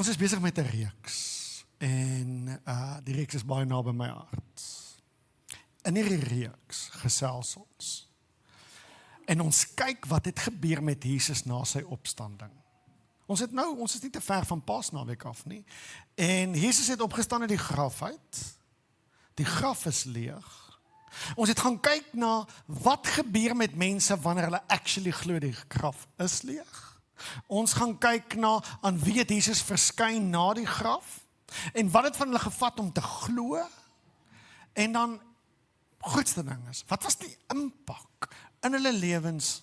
Ons is besig met 'n reeks en die reeks is baie naby my hart. In hierdie reeks gesels ons. En ons kyk wat het gebeur met Jesus na sy opstanding. Ons is nie te ver van Paasnaweek af nie. En Jesus het opgestaan uit die graf uit. Die graf is leeg. Ons het gaan kyk na wat gebeur met mense wanneer hulle actually glo die graf is leeg. Ons gaan kyk na aan wie het Jesus verskyn na die graf en wat het van hulle gevat om te glo. En dan grootste ding is, wat was die impak in hulle lewens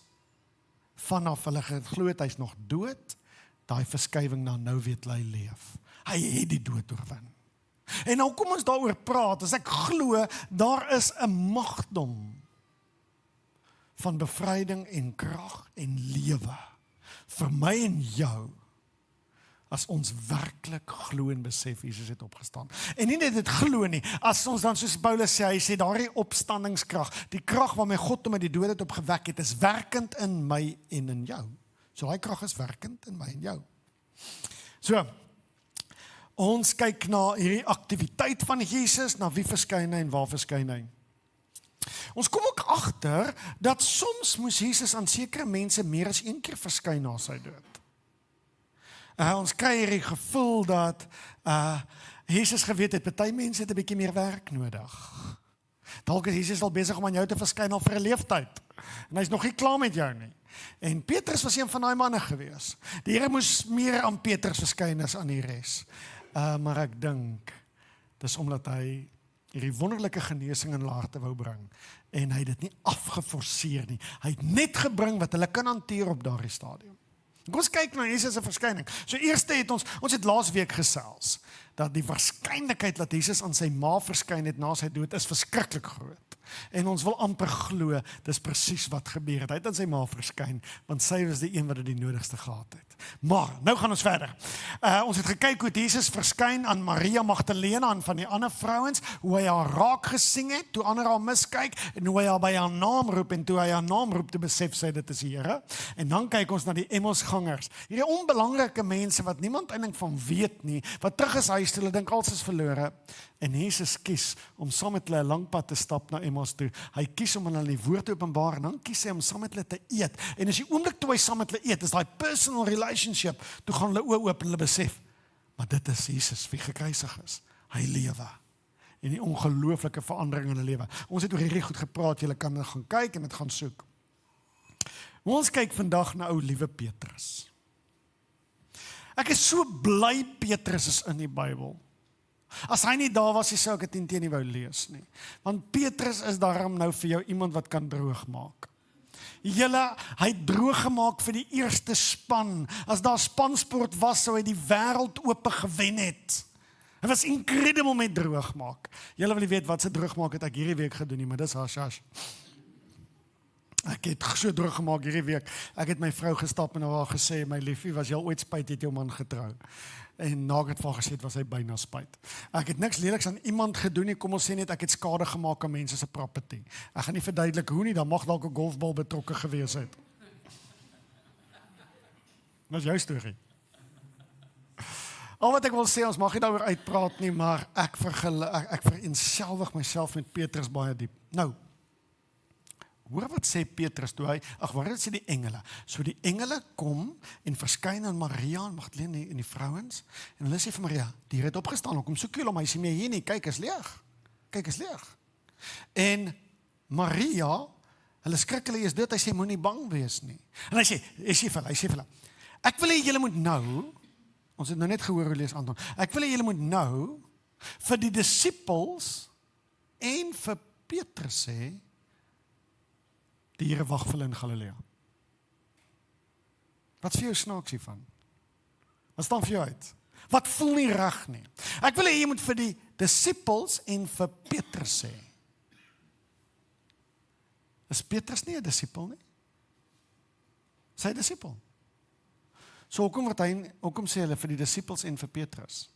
vanaf hulle geglo het hy's nog dood, daai verskywing na nou weet hy leef. Hy het die dood oorwin. En nou kom ons daaroor praat, as ek glo, daar is 'n magdom van bevryding en krag en lewe vir my en jou, as ons werklik glo en besef Jesus het opgestaan. En nie net dit glo nie, as ons dan soos Paulus sê, hy sê daardie opstandingskrag, die krag waarmee God hom uit die dood het opgewek het, is werkend in my en in jou. So daai krag is werkend in my en jou. So, ons kyk na hierdie aktiwiteit van Jesus, na wie verskyn hy en waar verskyn hy. Ons kom ook agter dat soms moes Jesus aan sekere mense meer as een keer verskyn na sy dood. Ons kry hierdie gevoel dat Jesus geweet het, party mense het 'n bietjie meer werk nodig. Dalk is Jesus al besig om aan jou te verskyn al vir 'n leeftyd. En hy's nog nie klaar met jou nie. En Petrus was een van daai manne gewees. Die Here moes meer aan Petrus verskyn as aan die res. Maar ek dink, dis omdat hy hierdie wonderlike genesing in hulle harte wou bring. En hy het dit nie afgeforceer nie. Hy het net gebring wat hulle kan hanteer op daardie stadium. Kom ons kyk na Jesus se verskyning. So eerste het ons het laasweek gesels, dat die waarskynlikheid dat Jesus aan sy ma verskyn het na sy dood is verskriklik groot. En ons wil amper glo, dis presies wat gebeur het. Hy het aan sy ma verskyn, want sy was die een wat dit die nodigste gehad het. Maar, nou gaan ons verder. Ons het gekyk hoe Jesus verskyn aan Maria Magdalena en van die ander vrouens, hoe hy haar raak gesien het, toe ander haar miskyk, en hoe hy haar by haar naam roep, en toe hy haar naam roep, te besef sy dit is die Here. En dan kyk ons na die Emmausgangers, hierdie onbelangrike mense wat niemand eintlik van weet nie, wat terug is huis toe, hulle dink alles is verlore. En Jesus kies om saam met hulle 'n lang pad te stap na Emmaus toe. Hy kies om aan hulle die woord te openbaar en dan kies hy om saam met hulle te eet. En as die oomblik toe hy saam met hulle eet, is daai personal relationship, toe gaan hulle oë oop en hulle besef, maar dit is Jesus wie gekruisig is. Hy lewe. En die ongelooflike verandering in hulle lewe. Ons het oor hierdie goed gepraat, julle kan gaan kyk en dit gaan soek. Ons kyk vandag na ou liewe Petrus. Ek is so bly Petrus is in die Bybel. As hy nie daar was, sou ek dit nie teen nie wou lees nie. Want Petrus is daarom nou vir jou iemand wat kan droog maak. Hy het droog gemaak vir die eerste span. As daar spansport was, sou hy die wêreld oop gewen het. Hy was incredible met droog maak. Julle wil nie weet wat se droog maak het ek hierdie week gedoen nie, maar dis hash. Ek het so droog gemaak hierdie week. Ek het my vrou gestap en haar gesê, my liefie, was jy al ooit spyt het jou man getrou? En na ek het vir haar gesê, was hy byna spyt. Ek het niks leliks aan iemand gedoen nie, kom ons sê net, ek het skade gemaak aan mense se property. Ek gaan nie verduidelik hoe nie, dan mag dalk 'n golfbal betrokke gewees het. Wat is jou storie? Al wat ek wil sê, ons mag nie daaroor uitpraat nie, maar ek vereenselwig myself met Petrus baie diep. Nou, hoor wat sê Petrus toe hy, wat sê die engele? So die engele kom en verskyn aan Maria en Magdalena en die vrouens, en hulle sê vir Maria, die Here het opgestaan, hoekom soek jy hom, hy is nie meer hier nie, kyk is leeg. En Maria, hulle skrik, hulle is dood, hy sê, moenie bang wees nie. En hy sê vir hulle, ek wil hê julle moet nou, ons het nou net gehoor hoe lees Anton, ek wil hê julle moet nou, vir die disippels, en vir Petrus sê, die Here wag vir hulle in Galilea. Wat vir jou snaaks hiervan? Wat staan vir jou uit? Wat voel nie reg nie? Ek wil hê jy moet vir die disippels en vir Petrus sê. Is Petrus nie 'n disipel nie? Sy disipel. So hoekom sê hulle vir die disippels en vir Petrus?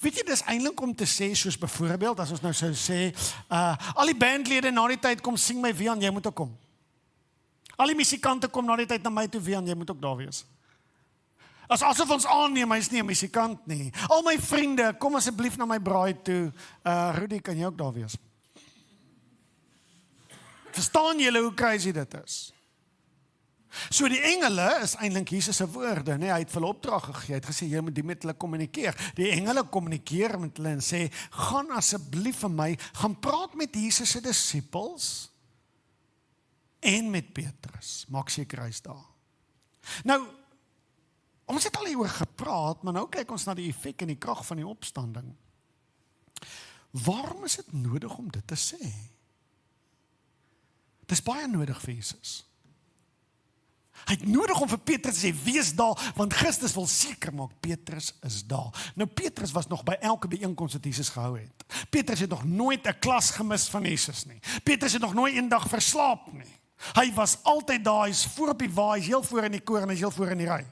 Weet jy, dis eintlik om te sê, soos byvoorbeeld, as ons nou sou sê, al die bandlede na die tyd kom sing my Wian, jy moet ook kom. Al die musikante kom na die tyd na my toe, Wian, jy moet ook daar wees. Asof ons aanneem, hy is nie 'n musikant nie. Al my vriende, kom asseblief na my braai toe. Rudy, kan jy ook daar wees? Verstaan julle hoe crazy dit is? So die engele is eintlik Jesus se woorde, nee, hy het vir hulle opdrag gegee. Hy het gesê jy moet die met hulle kommunikeer. Die engele kommunikeer met hulle en sê, gaan asseblief vir my, gaan praat met Jesus se disippels en met Petrus. Maak seker hy's daar. Nou, ons het al hieroor gepraat, maar nou kyk ons na die effek en die krag van die opstanding. Waarom is dit nodig om dit te sê? Dit is baie nodig vir Jesus. Hy het nodig om vir Petrus te sê, wees daar, want Christus wil seker maak, Petrus is daar. Nou Petrus was nog by elke byeenkoms wat Jesus gehou het. Petrus het nog nooit 'n klas gemis van Jesus nie. Petrus het nog nooit eendag verslaap nie. Hy was altyd daar, hy is voor op die wa, hy is heel voor in die koor en hy is heel voor in die ry.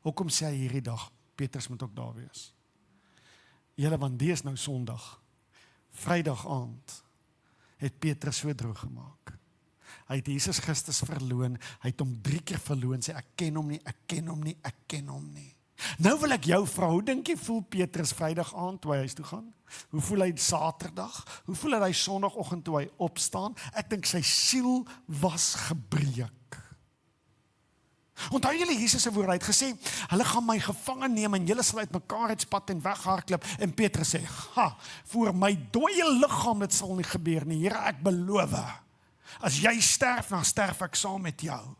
Hoekom sê hy hierdie dag, Petrus moet ook daar wees? Julle, want die is nou Sondag. Vrydag aand het Petrus so droog gemaak. Hy het Jesus Christus verloon, hy het hom 3 keer verloon, sê ek ken hom nie, ek ken hom nie, ek ken hom nie. Nou wil ek jou vra, hoe dink jy voel Petrus Vrydag aand toe hy huis toe gaan? Hoe voel hy Saterdag? Hoe voel hy Sondagoggend toe hy opstaan? Ek dink sy siel was gebreek. Onthou julle Jesus se woord, hy het gesê, hulle gaan my gevange neem en julle sal uit mekaar uitspat en weghardloop. En Petrus sê, voor my dooie liggaam dit sal nie gebeur nie, Here, ek beloof. As jy sterf, dan sterf ek saam met jou.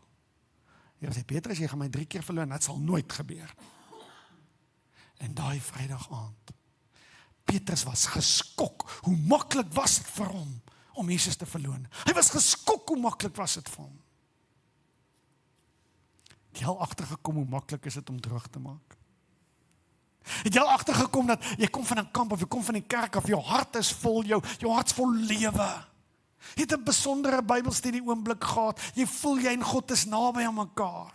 Here sê, Petrus, jy gaan my 3 keer verloon, dit sal nooit gebeur. En daai Vrydag aand, Petrus was geskok, hoe maklik was dit vir hom om Jesus te verloon. Hy was geskok hoe maklik was dit vir hom. Het jy al agtergekom hoe maklik is dit om droog te maak? Het jy al agtergekom dat jy kom van 'n kamp of jy kom van die kerk of jou hart is vol, jou hart is vol lewe. Jy het 'n besondere Bybelstudie oomblik gehad, jy voel jy en God is naby aan mekaar.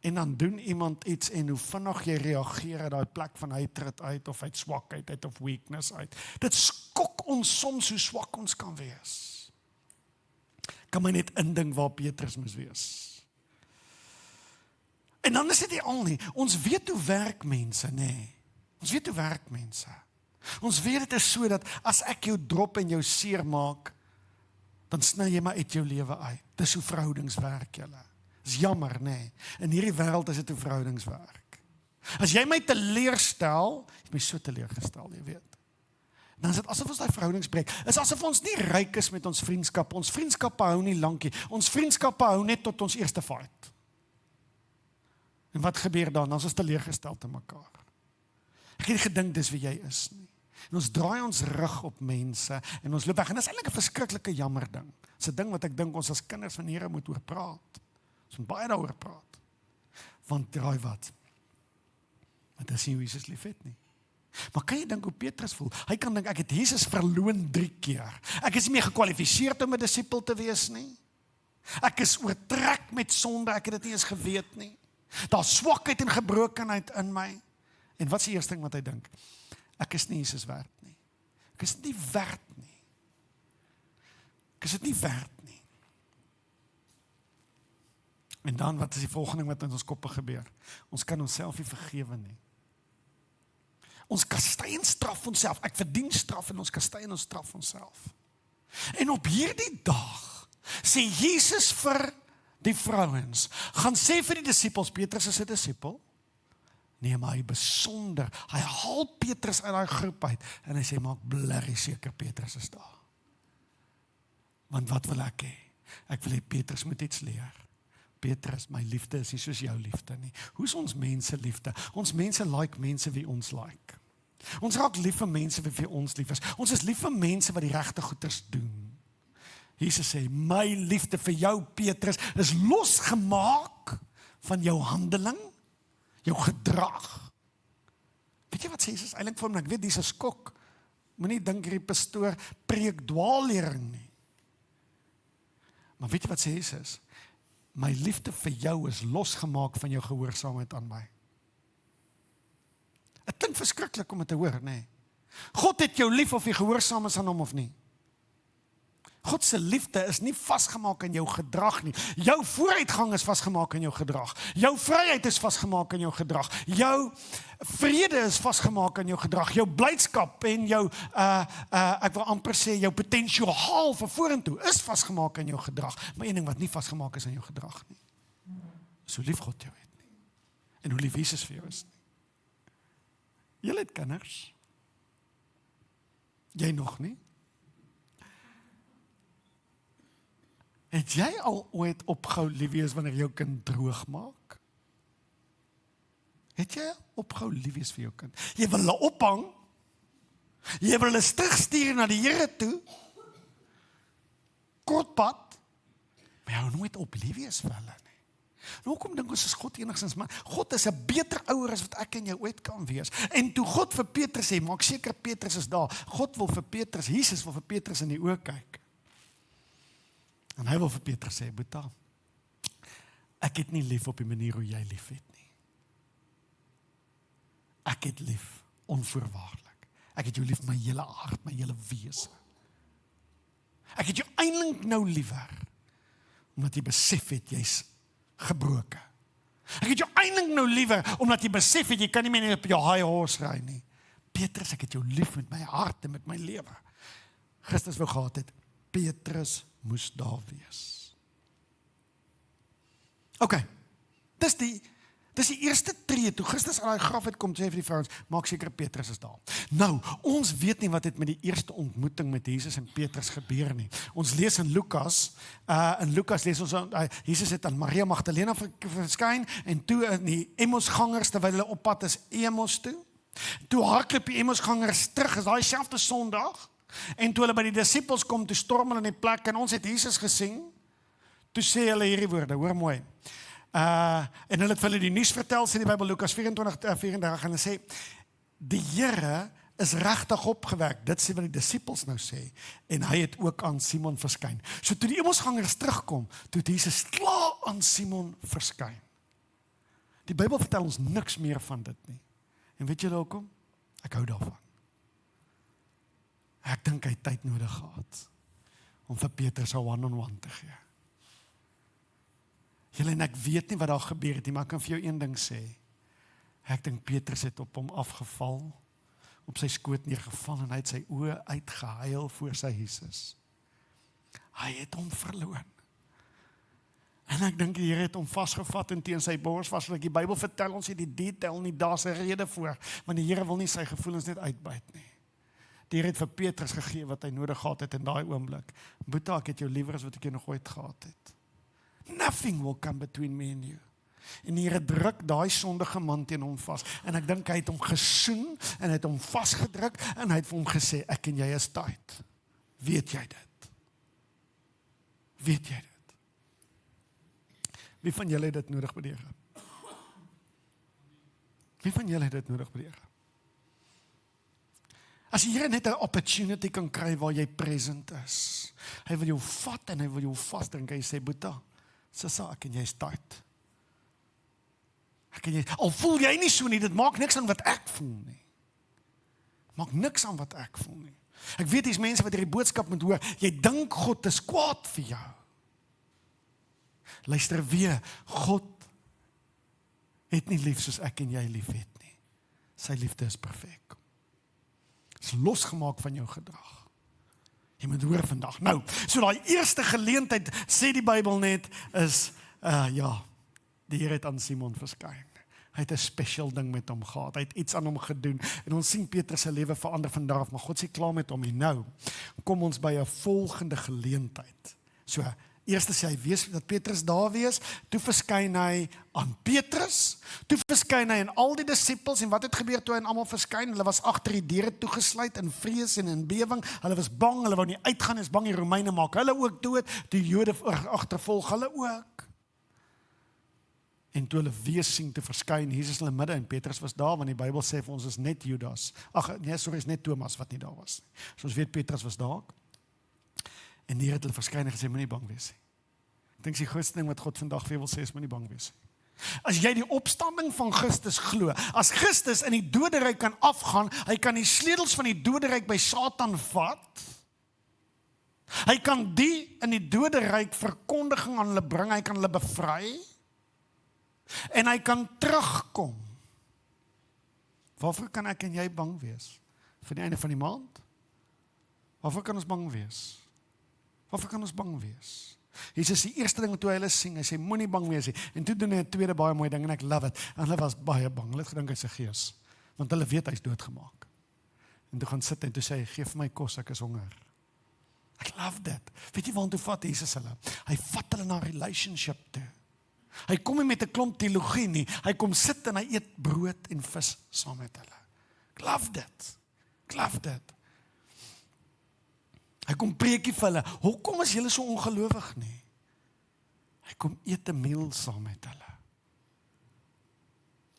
En dan doen iemand iets en hoe vinnig jy reageer uit daai plek van hatred uit of uit swakheid uit of weakness uit. Dit skok ons soms hoe swak ons kan wees. Kan my net indink waar Petrus moes wees. En dan is dit nie al nie. Ons weet hoe werk mense, nê. Ons weet hoe werk mense. Ons weet dit is so dat as ek jou drop en jou seer maak, dan sny jy my uit jou lewe uit. Dis hoe verhoudings werk, julle. Dis jammer, nê. In hierdie wêreld is dit hoe verhoudings werk. As jy my teleurstel, jy my so teleurgestel, jy weet. Dan is dit asof ons daai verhoudings breek. Is asof ons nie ryk is met ons vriendskap. Ons vriendskappe hou nie lankie. Ons vriendskappe hou net tot ons eerste fight. En wat gebeur dan? Dan is ons teleurgestel te mekaar. Ek het nie gedink dis wie jy is nie. En ons draai ons rug op mense en ons loop weg. En dit is eintlik 'n verskriklike jammer ding. Dis 'n ding wat ek dink ons as kinders van die Here moet oor praat. Ons moet baie daaroor praat. Want draai wat? Want dit is nie hoe Jesus liefhet nie. Maar kan jy dink hoe Petrus voel? Hy kan dink, ek het Jesus verloon 3 keer. Ek is nie meer gekwalifiseerd om 'n disipel te wees nie. Ek is oortrek met sonde, ek het dit nie eens geweet nie. Daar's swakheid en gebrokenheid in my. En wat is die eerste ding wat hy dink? Ek is nie Jesus werd nie. Ek is nie werd nie. Ek is dit nie werd nie. En dan, wat is die volgende wat in ons koppe gebeur? Ons kan onsself nie vergewe nie. Ons kastei en straf onsself. Ek verdien straf en ons kastei en ons straf onsself. En op hierdie dag sê Jesus vir die vrouens, gaan sê vir die disippels, Petrus is 'n disipel. Nee, maar hy besonder, hy haal Petrus uit daai groep uit en hy sê, maak blerrie seker Petrus is daar. Want wat wil ek hê? Ek wil hê Petrus moet iets leer. Petrus, my liefde is nie soos jou liefde nie. Hoe is ons mense liefde? Ons mense like mense wie ons like. Ons raak lief vir mense wie ons lief is. Ons is lief vir mense wat die regte goeders doen. Jesus sê, my liefde vir jou Petrus is losgemaak van jou handeling, jou gedrag. Weet jy wat sê Jesus eintlik vir hom? Ek weet dis 'n skok. Moenie dink hierdie pastoor preek dwaallering nie. Maar weet jy wat sê Jesus? My liefde vir jou is losgemaak van jou gehoorsaamheid aan my. Dit klink verskriklik om dit te hoor, nê? God het jou lief of jy gehoorsaam is aan hom of nie. God se liefde is nie vasgemaak in jou gedrag nie. Jou vooruitgang is vasgemaak in jou gedrag. Jou vryheid is vasgemaak in jou gedrag. Jou vrede is vasgemaak in jou gedrag. Jou blydskap en jou, ek wil amper sê, jou potensiaal vir vorentoe is vasgemaak in jou gedrag. Maar een ding wat nie vasgemaak is in jou gedrag nie, is hoe lief God jou het nie. En hoe lief Jesus vir jou is nie. Jy het kinders. Jy nog nie? Het jy al ooit opgehou lief wees wanneer jou kind droog maak? Het jy opgehou lief wees vir jou kind? Jy wil hulle ophang, jy wil hulle terugstuur na die Here toe, kortpad, maar jy hou nooit op lief wees vir hulle nie. Nou kom dink ons is God enigstens, maar God is 'n beter ouer as wat ek en jy ooit kan wees. En toe God vir Petrus sê, maak seker Petrus is daar, God wil vir Petrus, Jesus wil vir Petrus in die oë kyk. En hy wil vir Petrus sê, Boeta, ek het nie lief op die manier hoe jy lief het nie. Ek het lief, onvoorwaardelik. Ek het jou lief my hele hart, my hele wese. Ek het jou eintlik nou liewer, omdat jy besef het, jy's gebroken. Ek het jou eintlik nou liewer, omdat jy besef het, jy kan nie meer op jou high horse ry nie. Petrus, ek het jou lief met my hart en met my lewe. Christus wou gehad het, Petrus moes daar wees. Ok, dis die eerste tree, toe Christus aan die graf uitkom, sê vir die vrouens, maak seker Petrus is daar. Nou, ons weet nie wat het met die eerste ontmoeting met Jesus en Petrus gebeur nie. Ons lees in Lukas lees ons, Jesus het aan Maria Magdalena verskyn, en toe in die Emmosgangers, terwyl hulle op pad is Emmos toe hardloop die Emmosgangers terug, is daai selfde Sondag, en toe hulle by die disippels kom, toe storm hulle in die plek, en ons het Jesus gesien, toe sê hulle hierdie woorde, hoor mooi, en hulle het vir hulle die nuus vertel, sê die Bybel Lukas 24:34, en hulle sê, die Here is regtig opgewek, dit sê wat die disippels nou sê, en hy het ook aan Simon verskyn. So toe die Emmosgangers terugkom, toe het Jesus klaar aan Simon verskyn. Die Bybel vertel ons niks meer van dit nie. En weet julle hoekom? Ek hou daarvan. Ek dink hy het tyd nodig gehad om vir Petrus 'n one-on-one te gee. Julle, en ek weet nie wat daar gebeur het nie, maar ek kan vir jou een ding sê. Ek dink Petrus het op hom afgeval, op sy skoot neergeval, en hy het sy oë uitgehuil voor sy Jesus. Hy het hom verloor. En ek dink die Here het hom vasgevat en teen sy bors vasgelik. Die Bybel vertel ons die detail nie, daar's 'n rede voor, want die Here wil nie sy gevoelens net uitbuit nie. Die Here het vir Petrus gegee wat hy nodig gehad het in daai oomblik. Boeta, ek het jou liewer as wat ek jou nog ooit gehad het. Nothing will come between me and you. En die Here druk daai sondige man teen hom vas. En ek dink hy het hom gesoen en hy het hom vasgedruk en hy het vir hom gesê, ek en jy is tyd. Weet jy dit? Weet jy dit? Wie van julle het dit nodig by die Here? Wie van julle het dit nodig by die Here? As die Here net 'n opportunity kan kry waar jy present is. Hy wil jou vat en hy wil jou vasdrink. Hy sê, Boeta, Sissa, ek en jy is tyd. Al voel jy nie so nie, dit maak niks aan wat ek voel nie. Maak niks aan wat ek voel nie. Ek weet dis mense wat hierdie boodskap moet hoor, jy dink God is kwaad vir jou. Luister weer, God het nie lief soos ek en jy lief het nie. Sy liefde is perfek. Is losgemaak van jou gedrag. Jy moet hoor vandag. Nou, so daai eerste geleentheid, sê die Bybel net, is, die Here het aan Simon verskyn. Hy het 'n special ding met hom gehad. Hy het iets aan hom gedoen. En ons sien Petrus se lewe verander van daar af, maar God sê klaar met hom. En nou kom ons by 'n volgende geleentheid. So, eers sê hy wees dat Petrus daar wees, toe verskyn hy aan Petrus, toe verskyn hy aan al die disippels, en wat het gebeur toe hy aan almal verskyn? Hulle was agter die deure toegesluit in vrees en in bewering. Hulle was bang, hulle wou nie uitgaan, is bang die Romeine maak hulle ook dood, die Jode agtervolg hulle ook. En toe hulle weer sien te verskyn, Jesus in hulle midde, en Petrus was daar, want die Bybel sê vir ons is net Judas. Is net Thomas wat nie daar was. So ons weet Petrus was daar. En die Here het hulle verskyn en gesê, moenie bang wees nie. Ek dink die grootste ding wat God vandag vir jou wil sê is, moenie bang wees nie. As jy die opstanding van Christus glo, as Christus in die doderyk kan afgaan, hy kan die sleutels van die doderyk by Satan vat, Hy kan die in die doderyk verkondiging aan hulle bring, hy kan hulle bevry, en hy kan terugkom. Waarvoor kan ek en jy bang wees? Vir die einde van die maand? Waarvoor kan ons bang wees? Waarvoor kan ons bang wees? Jesus die eerste ding toe hy hulle sien, hy sê, moenie bang wees nie. En toe doen hy 'n tweede baie mooi ding, en ek love it. En hulle was baie bang, hulle het gedink hy is 'n gees. Want hulle weet hy is doodgemaak. En toe gaan sit en toe sê hy, gee vir my kos, ek is honger. Ek love dit. Weet jy waartoe vat Jesus hulle? Hy vat hulle na relationship toe. Hy kom nie met 'n klomp teologie nie, hy kom sit en hy eet brood en vis saam met hulle. Ek love dit. Ek love dit. Hy kom preekie vir hulle, hoekom is julle so ongelowig nie? Hy kom eet 'n meal saam met hulle.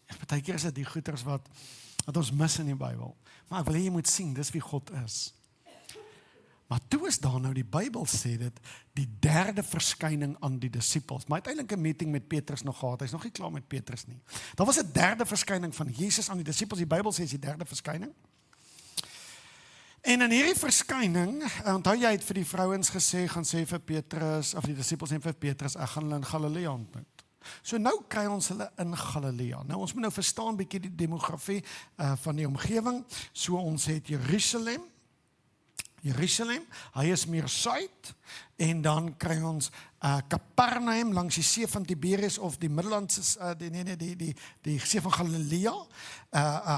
En partykeer is dit die goeters wat ons mis in die Bybel. Maar ek wil hê jy moet sien, dis wie God is. Maar toe is daar nou, die Bybel sê dit, die derde verskyning aan die disippels. Maar uiteindelik 'n meeting met Petrus nog gehad, hy is nog nie klaar met Petrus nie. Daar was 'n derde verskyning van Jesus aan die disippels, die Bybel sê is die derde verskyning. En in hierdie verskyning, onthou jy het vir die vrouens gesê, gaan sê vir Petrus, of die disippels en vir Petrus, ek gaan hulle in Galilea ontmoet. So nou kry ons hulle in Galilea. Nou ons moet nou verstaan bietjie die demografie van die omgewing. So ons het Jerusalem, hy is meer suid, en dan kry ons Kapernaum langs die see van Tiberias of die Middellandse, die see van Galilea.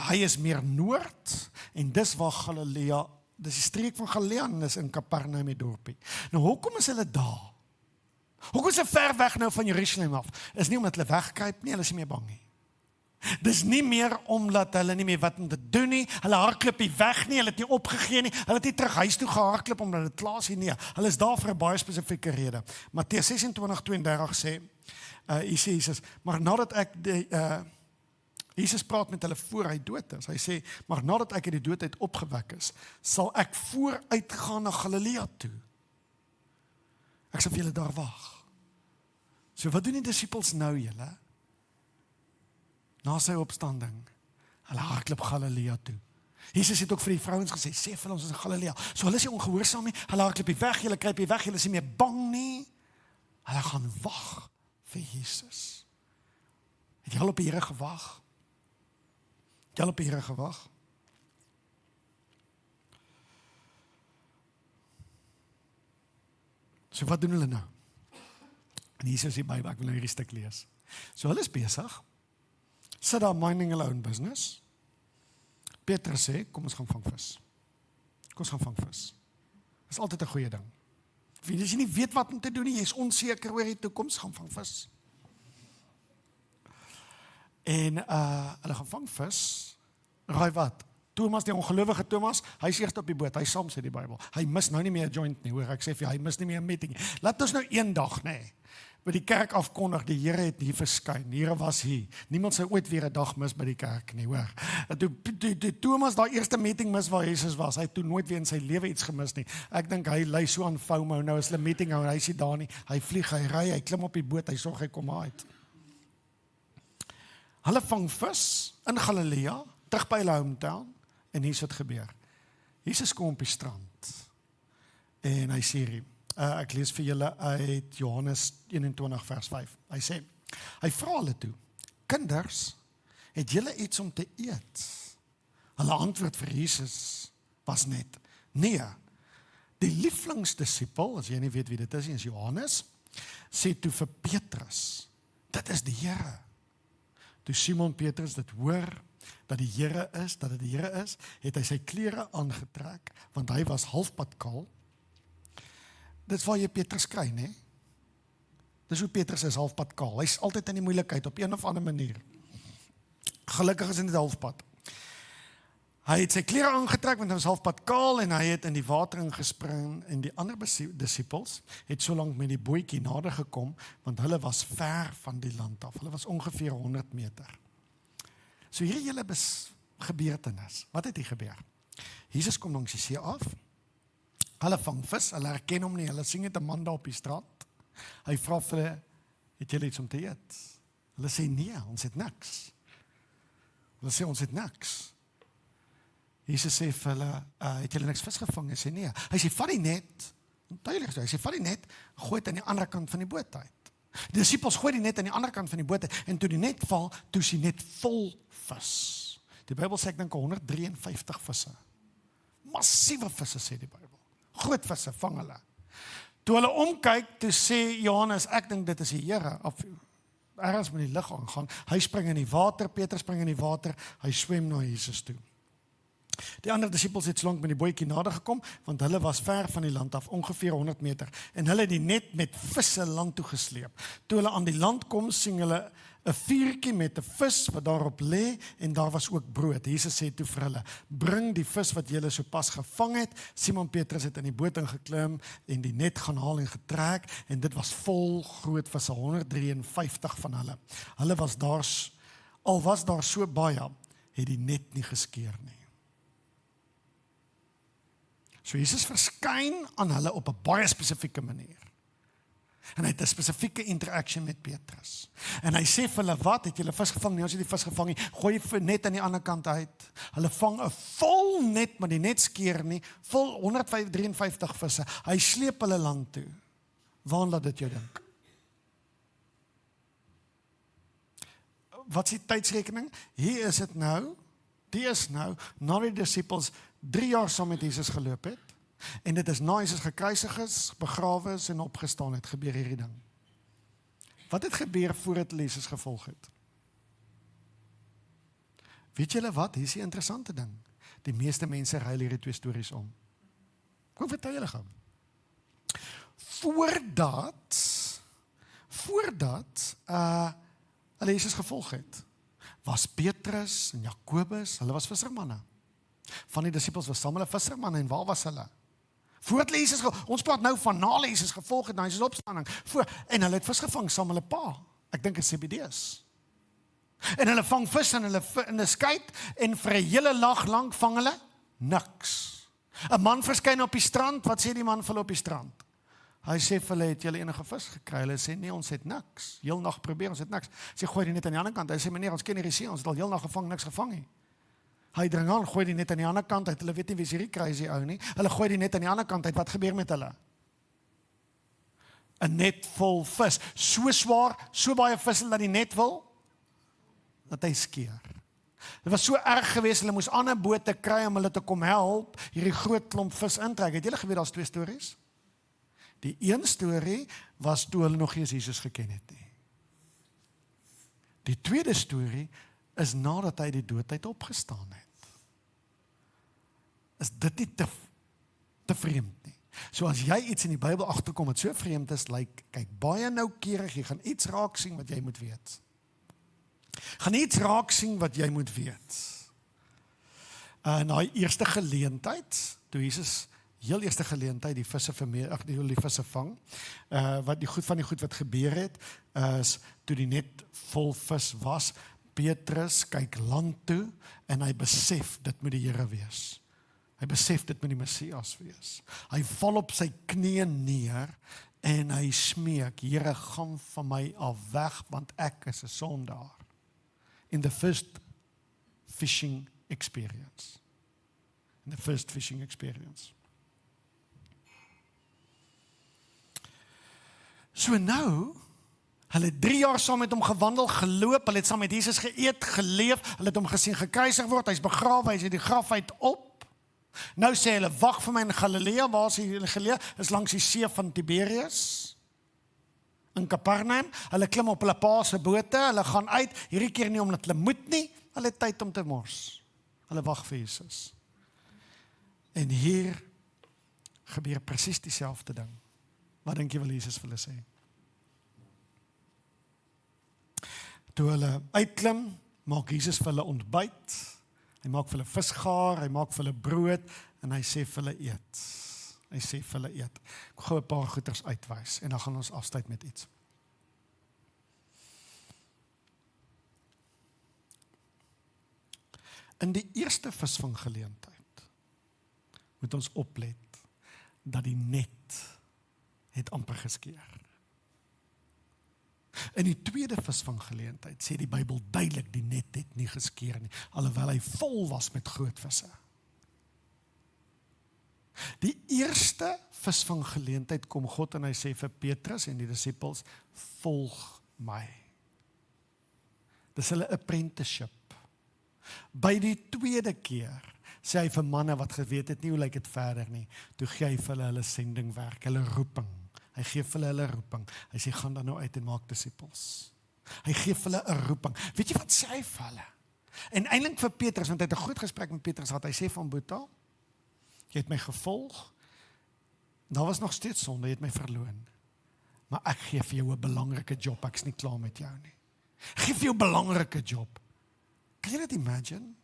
Hy is meer noord, en dis waar Galilea, dis die streek van Galilea, en dis in Kapernaum die dorpie. Nou hoekom is hulle daar? Hoekom is hulle ver weg nou van Jerusalem af? Is nie omdat hulle wegkruip nie, hulle is nie meer bang nie. Dis nie meer omdat hulle nie meer wat om te doen nie, hulle hardloop nie weg nie, hulle het nie opgegee nie, hulle het nie terug huis toe gehardloop omdat dit klaar is nie, hulle is daar vir 'n baie spesifieke rede. Matteus 26:32 sê, hier sê Jesus, maar nadat ek Jesus praat met hulle voor hy dood is, hy sê, maar nadat ek uit die dood opgewek is, sal ek vooruit gaan na Galilea toe. Ek sal vir julle daar wag. So wat doen die disippels nou julle? Na sy opstanding, hulle hardloop Galilea toe. Jesus het ook vir die vrouens gesê, sê vir ons is in Galilea. So hulle is nie ongehoorsaam nie, hulle hardloop nie weg, hulle kruip nie weg, hulle is nie meer bang nie. Hulle gaan wag vir Jesus. Het jy al op die Here gewag? Het jy al op die Here gewag? So wat doen hulle nou? En hier is die Bybel, ek wil nou hierdie stuk lees. So hulle is besig, sit daar minding hulle own business. Petrus sê, kom ons gaan vang vis. Kom ons gaan vang vis. Dis altyd 'n goeie ding. As jy nie weet wat om te doen nie, jy is onseker oor die toekoms, gaan vang vis. En hulle gaan vang vis. Raai wat? Thomas, die ongelowige Thomas, hy is eers op die boot, hy saam sê die Bybel. Hy mis nou nie meer 'n joint nie, hoor, ek sê vir hy mis nie meer 'n meeting nie. Laat ons nou een dag, nê, by die kerk afkondig, die Here het hier verskyn, die Here was hier. Niemand sou ooit weer 'n dag mis by die kerk nie, hoor. Toe Thomas daai eerste meeting mis waar Jesus was, hy het toe nooit weer in sy lewe iets gemis nie. Ek dink hy ly so aan FOMO, nou is hulle meeting hou en hy is nie daar nie. Hy vlieg, hy ry, hy klim op die boot, hy sorg hy kom uit. Hulle vang vis in Galilea, terug by hulle hometown, en hier is wat gebeur. Jesus kom op die strand, en hy sê hier, ek lees vir julle uit Johannes 21 vers 5. Hy sê, hy vra hulle toe, kinders, het julle iets om te eet? Hulle antwoord vir Jesus was net, nee. Die lieflingsdisipel, as jy nie weet wie dit is Johannes, sê toe vir Petrus, dit is die Here. Toe Simon Petrus dit hoor, dat die Here is, dat dit die Here is, het hy sy klere aangetrek, want hy was halfpad kaal. Dit is waar jy Petrus kry, né? Dis hoe Petrus is, halfpad kaal. Hy is altyd in die moeilikheid, op een of ander manier. Gelukkig is hy net halfpad. Hy het sy klere aangetrek, want hy was halfpad kaal, en hy het in die water ingespring, en die ander disippels het so lank met die bootjie nader gekom, want hulle was ver van die land af. Hulle was ongeveer 100 meter. So hierdie hele gebeurtenis, wat het hier gebeur? Jesus kom langs die see af, hulle vang vis, hulle herken hom nie, hulle sien net 'n man daar op die strand. Hy vra vir hulle, het julle iets om te eet? Hulle sê nee, ons het niks. Hulle sê ons het niks. Jesus sê vir hulle, het julle niks vis gevang? Hy sê nee. Hy sê, vat die net Duidelik so, hy sê, vat die net, gooi dit aan die ander kant van die boot uit. Die disciples gooi die net aan die ander kant van die boot uit, en toe die net val, toe is die net vol vis. Die Bybel sê, ek dink 153 visse. Massiewe visse, sê die Bybel. Groot visse, vang hulle. Toe hulle omkyk, toe sê Johannes, ek dink dit is die Here, of ergens met die lig aangaan, hy spring in die water, Petrus spring in die water, hy swem na Jesus toe. Die ander disciples het slank met die bootjie nader gekom, want hulle was ver van die land af, ongeveer 100 meter, en hulle het die net met visse land toe gesleep. Toe hulle aan die land kom, sien hulle 'n vuurtjie met 'n vis wat daarop lê, en daar was ook brood. Jesus sê toe vir hulle, bring die vis wat julle sopas gevang het. Simon Petrus het in die boot ingeklim, en die net gaan haal en getrek, en dit was vol groot visse, 153 van hulle. Hulle was daar, al was daar so baie, het die net nie geskeur nie. So Jesus verskyn aan hulle op 'n baie spesifieke manier. En hy het 'n spesifieke interaction met Petrus. En hy sê vir hulle, wat, het julle vis gevang? Nee, ons het die vis gevang nie. Gooi die net aan die ander kant uit. Hulle vang 'n vol net, maar die net skeer nie. Vol 153 visse. Hy sleep hulle land toe. Waar laat dit jou dink? Wat is die tydsrekening? Hier is dit nou, die is nou, na die disciples 3 jaar saam met Jesus geloop het, en dit is na Jesus gekruisig is, begrawe is en opgestaan het, gebeur hierdie ding. Wat het gebeur voordat Jesus gevolg het? Weet julle wat, hier is die interessante ding. Die meeste mense ruil hierdie 2 stories om. Kom vertel julle gou. Voordat hulle Jesus gevolg het, was Petrus en Jakobus, hulle was vissermanne. Van die disciples was saam hulle vissermanne, en waar was hulle? Voordat hulle Jesus, ons praat nou van na hulle Jesus gevolg het, na Jesus opstanding, en hulle het vis gevang saam hulle pa, ek dink is Zebedeus. En hulle vang vis in hulle skei, en vir 'n hele lag lank vang hulle niks. 'n Man verskyn op die strand, wat sê die man vir hulle op die strand? Hy sê vir hulle, het julle enige vis gekry? Hulle sê, nee, ons het niks. Heel nag probeer, ons het niks. Sê, gooi die net aan die ander kant. Hy sê, meneer, ons ken hierdie see, ons het al heel nag gevang, niks gevang nie. Hy dring aan, gooi die net aan die ander kant uit. Hulle weet nie wie is hierdie crazy ou nie. Hulle gooi die net aan die ander kant uit. Wat gebeur met hulle? 'n net vol vis. So swaar, so baie vis dat die net wil, dat hy skeer. Dit was so erg geweest, hulle moes ander bote kry om hulle te kom help, hierdie groot klomp vis intrek. Het julle geweet, daar's 2 stories? Die een storie was toe hulle nog nie Jesus geken het nie. Die tweede storie is nadat hy die doodheid opgestaan het. Is dit nie te vreemd nie? So as jy iets in die Bybel agterkom wat so vreemd is, kyk baie noukeurig, jy gaan iets raak sien wat jy moet weet. Gaan iets raak sien wat jy moet weet. Na die eerste geleentheid, toe Jesus heel eerste geleentheid die visse die visse vang, wat die goed wat gebeur het, is toe die net vol vis was, Petrus kyk land toe, en hy besef, dit moet die Here wees. Hy besef, dit moet die Messias wees. Hy val op sy knieë neer, en hy smeek, Here, gaan van my af weg, want ek is 'n sondaar. In the first fishing experience. So nou, hulle het 3 jaar saam met hom gewandel, geloop, hulle het saam met Jesus geëet, geleef, hulle het hom gesien gekruisig word, hy's begrawe, hy's uit die graf uit op. Nou sê hulle, wag vir my in Galilea, waar is hy geleë? Is langs die see van Tiberias, in Kapernaum. Hulle klim op hulle pa se bote, hulle gaan uit, hierdie keer nie omdat hulle moet nie, hulle het tyd om te mors. Hulle wag vir Jesus. En hier gebeur presies dieselfde ding. Wat dink jy wil Jesus vir hulle sê? Toe hulle uitklim, maak Jesus vir hulle ontbyt. Hy maak vir hulle visgaar, hy maak vir hulle brood, en hy sê vir hulle eet. Ek gou 'n paar goeters uitwys, en dan gaan ons afsluit met iets. In die eerste visvanggeleentheid moet ons oplet dat die net het amper geskeur. In die tweede visvanggeleentheid sê die Bybel duidelik, die net het nie geskeur nie, alhoewel hy vol was met groot visse. Die eerste visvanggeleentheid kom God en hy sê vir Petrus en die disippels, volg my. Dis hulle apprenticeship. By die tweede keer sê hy vir manne wat geweet het nie hoe lyk dit verder nie, toe gee hy vir hulle sendingwerk, hulle roeping. Hy gee vir hulle roeping. Hy sê, gaan dan nou uit en maak disippels. Hy gee vir hulle 'n roeping. Weet jy wat sê hy vir hulle? En eintlik vir Petrus, want hy het 'n goed gesprek met Petrus gehad, hy sê van Boeta, jy het my gevolg, daar was nog steeds sonde, jy het my verloon. Maar ek gee vir jou 'n belangrike job, ek is nie klaar met jou nie. Ek gee vir jou 'n belangrike job. Kan jy dit imagine?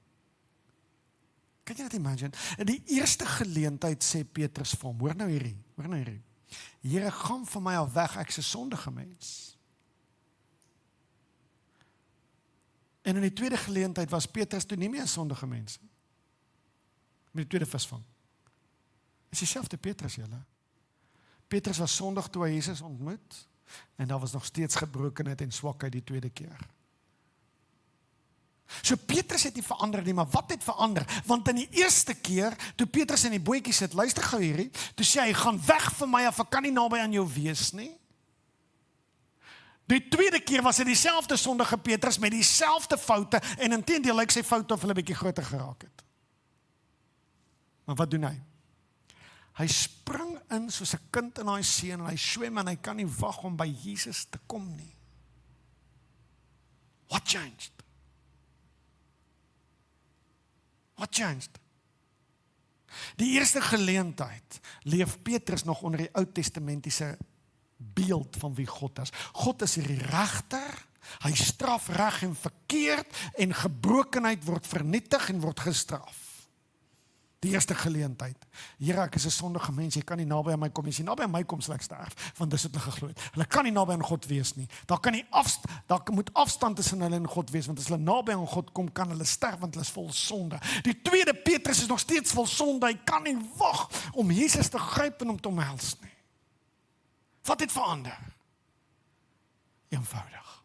Kan jy dit imagine? In die eerste geleentheid sê Petrus vir hom, hoor nou hierdie. Here, gaan van my af weg, ek is 'n sondige mens. En in die tweede geleentheid was Petrus toe nie meer 'n sondige mens. Met die tweede visvang. Is dieselfde Petrus, julle. Petrus was sondig toe hy Jesus ontmoet, en daar was nog steeds gebrokenheid en swakheid die tweede keer. So Petrus het nie verander nie, maar wat het verander? Want in die eerste keer, toe Petrus in die bootjie sit, luister gou hierdie, toe sê hy, gaan weg van my af, ek kan nie naby aan jou wees nie. Die tweede keer was hy dieselfde sondige Petrus met dieselfde foute, en inteendeel lyk sy foute of hulle 'n bietjie groter geraak het. Maar wat doen hy? Hy spring in soos 'n kind in daai see en hy swem en hy kan nie wag om by Jesus te kom nie. What changed? What changed? Die eerste geleentheid leef Petrus nog onder die Oud-testamentiese beeld van wie God is. God is die regter, hy straf reg en verkeerd en gebrokenheid word vernietig en word gestraf. Die eerste geleentheid. Here, ek is 'n sondige mens, jy kan nie naby aan my kom, as jy naby aan my kom sal ek sterf, want dis wat hulle geglo het. Hulle kan nie naby aan God wees nie. Daar moet afstand tussen hulle en God wees, want as hulle naby aan God kom, kan hulle sterf, want hulle is vol sonde. Die tweede Petrus is nog steeds vol sonde, hy kan nie wag om Jesus te gryp en om te omhels nie. Wat het verander? Eenvoudig.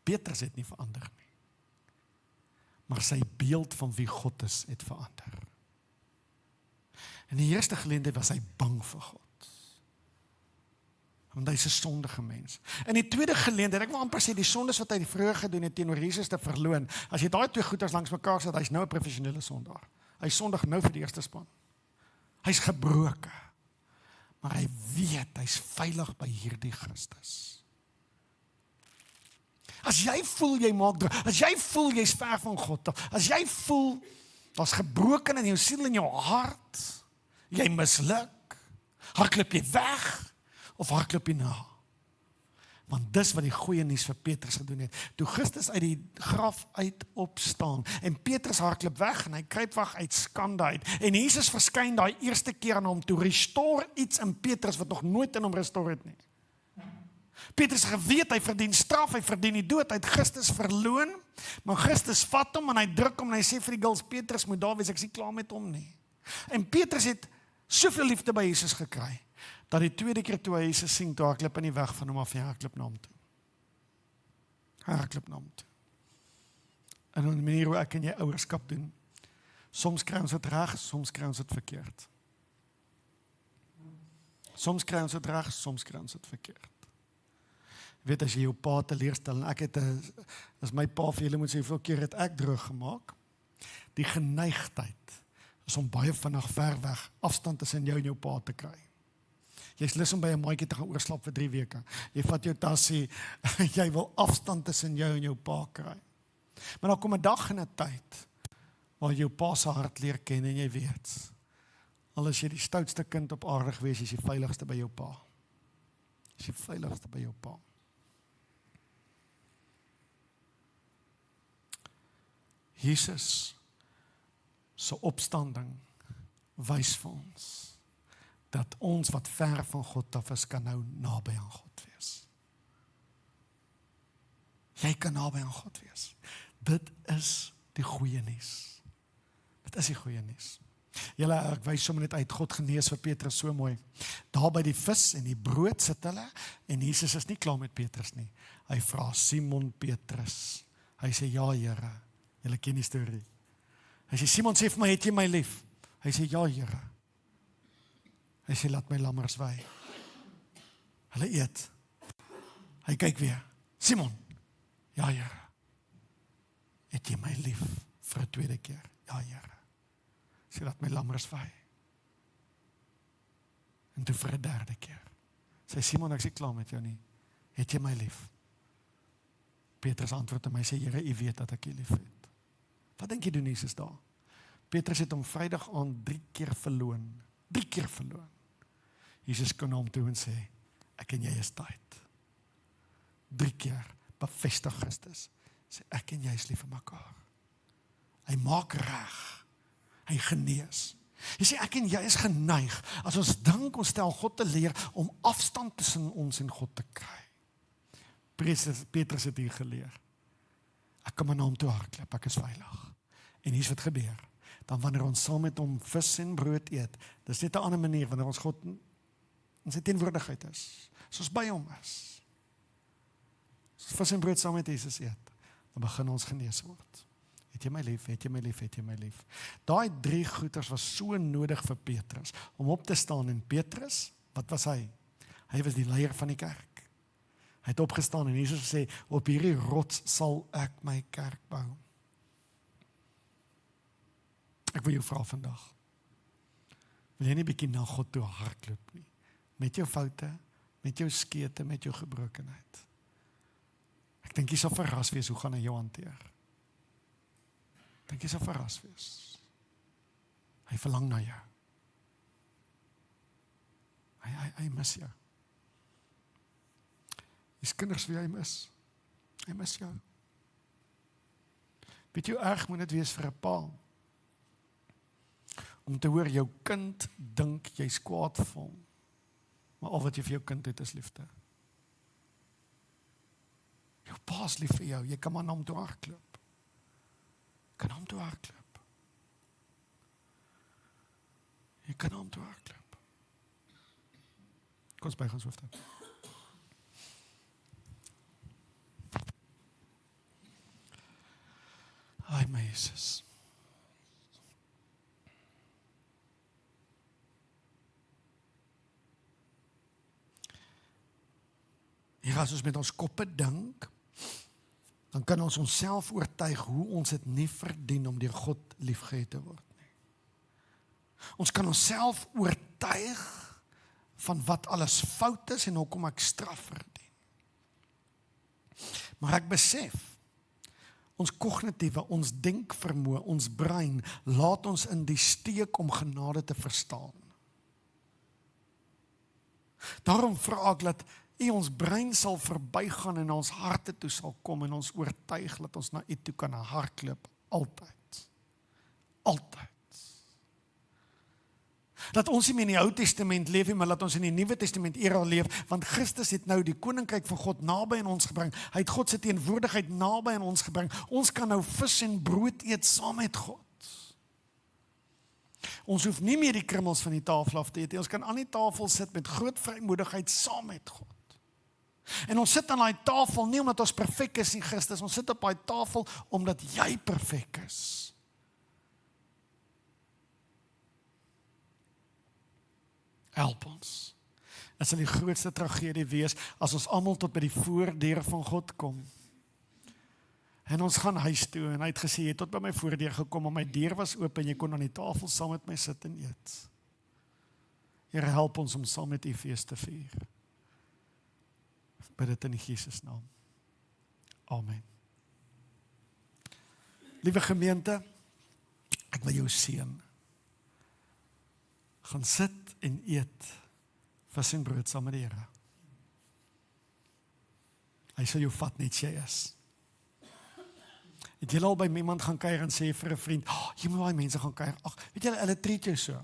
Petrus het nie verander nie. Maar sy beeld van wie God is, het verander. In die eerste geleentheid was hy bang vir God. Want hy is 'n sondige mens. In die tweede geleentheid, ek wil amper sê, die sondes wat hy vroeër gedoen het teenoor Jesus te verloon, as jy daai twee goeders langs mekaar sit, hy's nou 'n professionele sondaar. Hy sondig nou vir die eerste span. Hy's gebroken. Maar hy weet, hy's veilig by hierdie Christus. As jy voel jy maak druk, as jy voel jy's ver van God, as jy voel daar's gebroken in jou siel en jou hart, jy misluk, hardloop jy weg of hardloop jy na? Want dis wat die goeie nuus vir Petrus gedoen het. Toe Christus uit die graf uit opstaan en Petrus hardloop weg en hy kruip weg uit skande uit en Jesus verskyn daai eerste keer aan hom toe, restore iets in Petrus wat nog nooit in hom restore het nie. Petrus geweet, hy verdien straf, hy verdien die dood, hy het Christus verloon, maar Christus vat hom en hy druk hom en hy sê vir die girls, Petrus moet daar wees, ek is nie klaar met hom nie. En Petrus het soveel liefde by Jesus gekry, dat die tweede keer toe hy Jesus sien, toe hardloop in die weg van hom af, hy hardloop na hom toe. Hy hardloop na hom toe. En op die manier hoe ek en jy ouerskap doen, soms kry ons dit reg, soms kry ons dit verkeerd. Soms kry ons dit reg, soms kry ons dit verkeerd. Weet, as jy jou pa teleurstel, en ek het, as my pa vir julle moet sê, hoeveel keer het ek droog gemaak, die geneigtheid is om baie vinnig ver weg afstand tussen jou en jou pa te kry. Jy is lus om by 'n maatjie te gaan oorslaap vir 3 weke. Jy vat jou tasie, jy wil afstand tussen jou en jou pa kry. Maar dan kom 'n dag en 'n tyd, waar jou pa se hart leer ken en jy weet, al is jy die stoutste kind op aarde gewees, is jy veiligste by jou pa. Is jy veiligste by jou pa. Jesus se opstanding wys vir ons dat ons wat ver van God af is, kan nou naby aan God wees. Jy kan naby aan God wees. Dit is die goeie nuus. Dit is die goeie nuus. Julle, ek wys sommer net uit, God genees vir Petrus so mooi. Daar by die vis en die brood sit hulle, en Jesus is nie klaar met Petrus nie. Hy vra Simon Petrus. Hy sê, ja Here. Julle ken die storie. Hy sê, Simon sê vir my, het jy my lief? Hy sê, ja Here. Hy sê, laat my lammers wei. Hulle eet. Hy kyk weer. Simon, ja Here. Het jy my lief vir 'n tweede keer? Ja Here. Sê, laat my lammers wei. En toe vir 'n derde keer. Sê, Simon, ek is nie klaar met jou nie. Het jy my lief? Petrus antwoord aan my, sê, Here, U weet dat ek U lief het. Wat dink jy doen Jesus daar? Petrus het hom Vrydag aan 3 keer verloon. 3 keer verloon. Jesus kom na hom toe en sê, ek en jy is tyd. 3 keer bevestig Christus. Sê, ek en jy is lief vir mekaar. Hy maak reg. Hy genees. Jy sê, ek en jy is geneig, as ons dink, ons stel God te leer, om afstand tussen ons en God te kry. Petrus het hier geleer. Ek kan maar na hom toe hardloop, ek is veilig. En hier's wat gebeur. Dan wanneer ons saam met hom vis en brood eet, dis net 'n ander manier, wanneer ons God in sy teenwoordigheid is, as ons by hom is. As ons vis en brood saam met Jesus eet, dan begin ons genees word. Het jy my lief, het jy my lief, het jy my lief. Daai 3 goeters was so nodig vir Petrus, om op te staan. En Petrus, wat was hy? Hy was die leier van die kerk. Hy het opgestaan en Jesus sê, op hierdie rots sal ek my kerk bou. Ek wil jou vra vandag, wil jy nie bietjie na God toe hardloop nie? Met jou foute, met jou skete, met jou gebrokenheid. Ek dink jy sal verras wees, hoe gaan hy jou hanteer? Ek dink jy sal verras wees. Hy verlang na jou. Hy mis jou. Dis kinders wie hy mis. Hy mis jou. Weet jy hoe erg moet dit wees vir 'n pa? Om te hoor jou kind dink jy's kwaad vir hom. Maar al wat jy vir jou kind het is liefde. Jou pa is lief vir jou, jy kan maar na hom toe hardloop. Kan hom toe hardloop. Jy kan hom toe hardloop. Kom ons buig ons hoofde. Ai my Jesus. Here, as ons met ons koppe dink, dan kan ons onsself oortuig hoe ons dit nie verdien om deur God liefgehad te word nie. Ons kan onsself oortuig van wat alles fout is en hoekom ek straf verdien. Maar ek besef, ons kognitiewe, ons denkvermoë, ons brein, laat ons in die steek om genade te verstaan. Daarom vra ek dat ons brein sal verbygaan en ons harte toe sal kom en ons oortuig dat ons na U toe kan hardloop, altyd. Altyd. Dat ons nie meer in die Ou Testament leef nie, maar dat ons in die Nuwe Testament era leef, want Christus het nou die koninkryk van God naby aan ons gebring. Hy het God se teenwoordigheid naby aan ons gebring. Ons kan nou vis en brood eet saam met God. Ons hoef nie meer die krummels van die tafel af te eet. Ons kan aan die tafel sit met groot vrymoedigheid saam met God. En ons sit aan daai tafel nie omdat ons perfek is nie, Christus. Ons sit op daai tafel omdat jy perfek is. Help ons. Dit sal die grootste tragedie wees as ons almal tot by die voordeur van God kom. En ons gaan huis toe en hy het gesê, jy het tot by my voordeur gekom en my deur was oop en jy kon aan die tafel saam met my sit en eet. Here, help ons om saam met U fees te vier. Bid dit in Jesus naam. Amen. Liewe gemeente, ek wil jou seën. Gaan sit en eet vis en brood saam met die Here. Hy sal jou vat net jy is. Het jy al by iemand gaan kuier en sê vir 'n vriend, jy moet daai mense gaan kuier. Ag, weet jy, hulle treat jou so.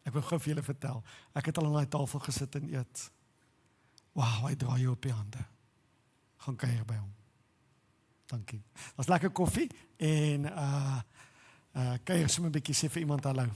Ek wil gou vir julle vertel. Ek het al aan daai tafel gesit en eet. Wow, hy draai jou op die hande. Gaan kuier by hom. Dankie. Was lekker koffie en kuier sommer 'n bietjie, sê vir iemand hallo.